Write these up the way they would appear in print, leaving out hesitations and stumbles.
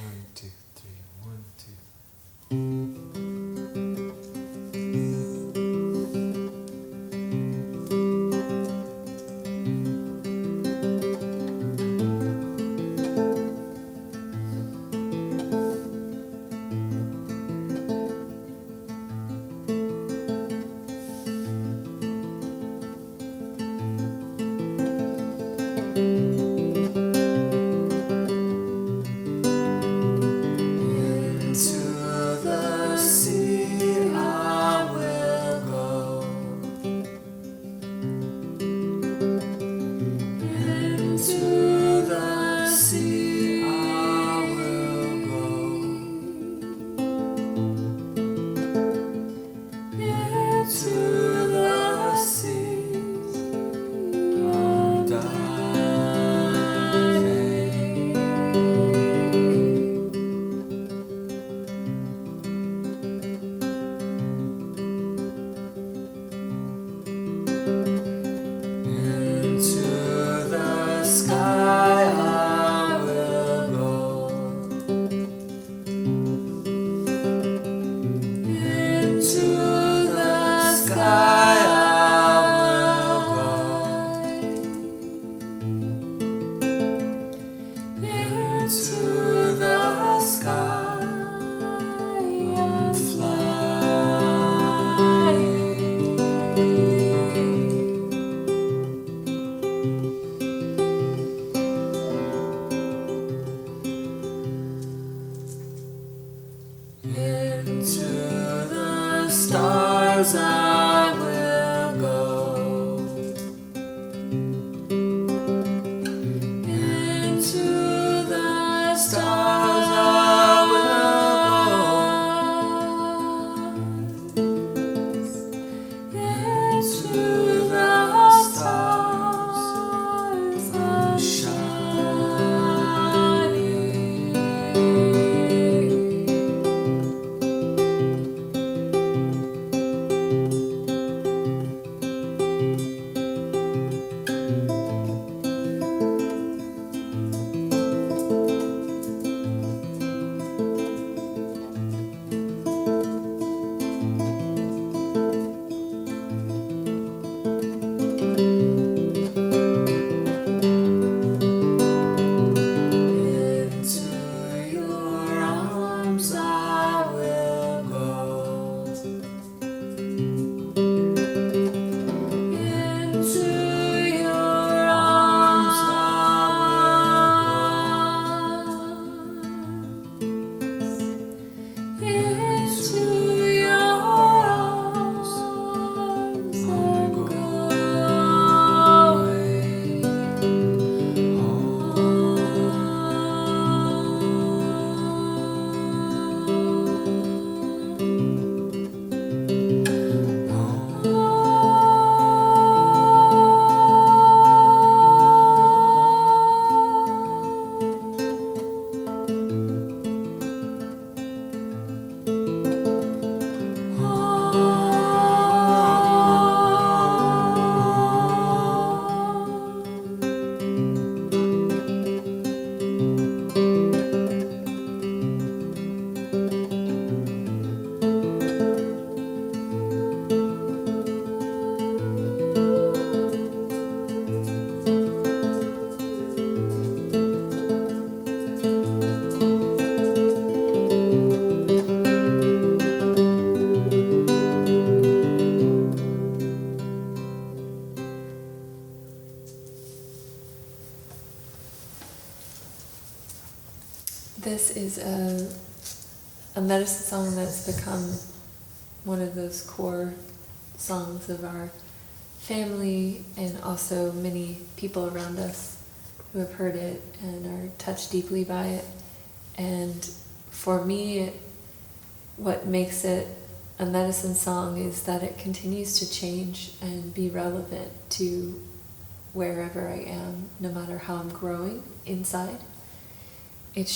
One, two, three, one, two. Into the sea I will go. Into the sea I will go. Into the sea I'm diving. Into the sky I will go. Into the sky I will go. Into the sky I'm flying. Into the stars I will go. Into the stars I will go. Into the stars I'm shining. Into your arms I will go. Into your arms I will go. Into your arms I'm going. This is a medicine song that's become one of those core songs of our family, and also many people around us who have heard it and are touched deeply by it. And for me, what makes it a medicine song is that it continues to change and be relevant to wherever I am, no matter how I'm growing inside. It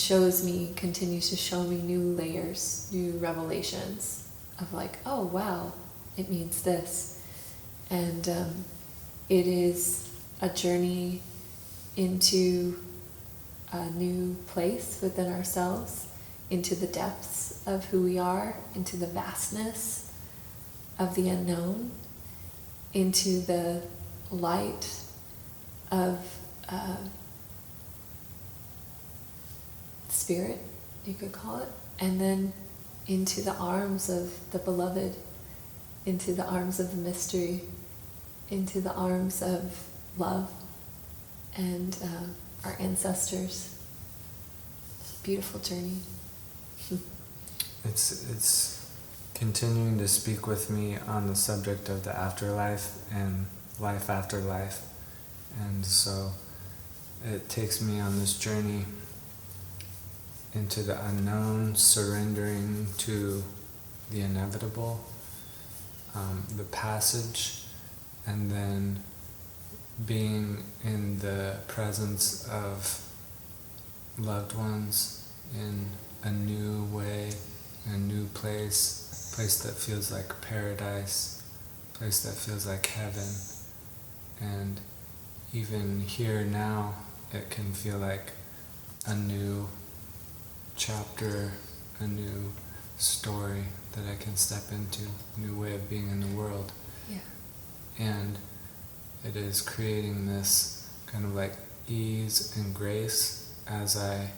continues to show me new layers, new revelations of like, oh wow, it means this. And it is a journey into a new place within ourselves, into the depths of who we are, into the vastness of the unknown, into the light of spirit, you could call it, and then into the arms of the beloved, into the arms of the mystery, into the arms of love and our ancestors. It's a beautiful journey. It's continuing to speak with me on the subject of the afterlife and life after life. And so it takes me on this journey into the unknown, surrendering to the inevitable, the passage, and then being in the presence of loved ones in a new way, in a new place, place that feels like paradise, place that feels like heaven. And even here now, it can feel like a new chapter, a new story that I can step into, a new way of being in the world. Yeah. And it is creating this kind of like ease and grace as I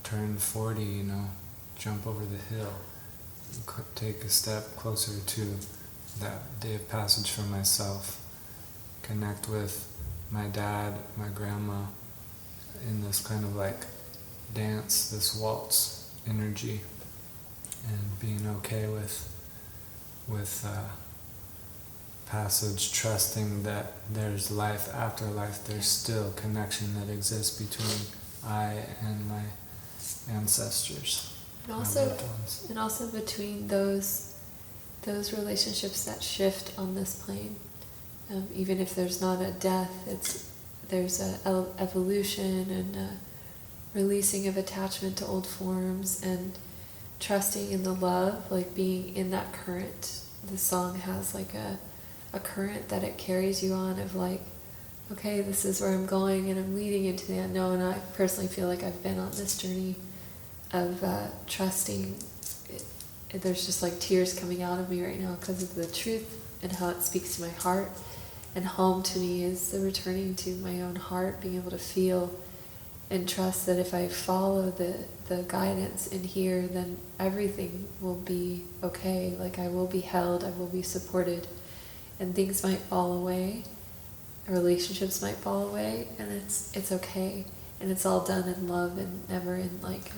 turn 40, jump over the hill, take a step closer to that day of passage for myself, connect with my dad, my grandma, in this kind of like dance, this waltz energy, and being okay with passage, trusting that there's life after life, there's still connection that exists between I and my ancestors, And my also, loved ones. and also between those relationships that shift on this plane, even if there's not a death, there's a evolution and a releasing of attachment to old forms and trusting in the love, like being in that current. The song has like a current that it carries you on of like, okay, this is where I'm going and I'm leading into the unknown. I personally feel like I've been on this journey of trusting. There's just like tears coming out of me right now because of the truth and how it speaks to my heart. And home to me is the returning to my own heart, being able to feel and trust that if I follow the guidance in here, then everything will be okay. Like I will be held, I will be supported, and things might fall away, relationships might fall away, and it's okay. And it's all done in love and never in like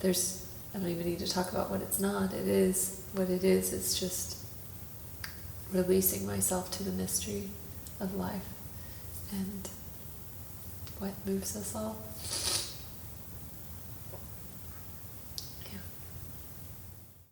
there's, I don't even need to talk about what it's not. It is what it is. It's just releasing myself to the mystery of life and what moves us all.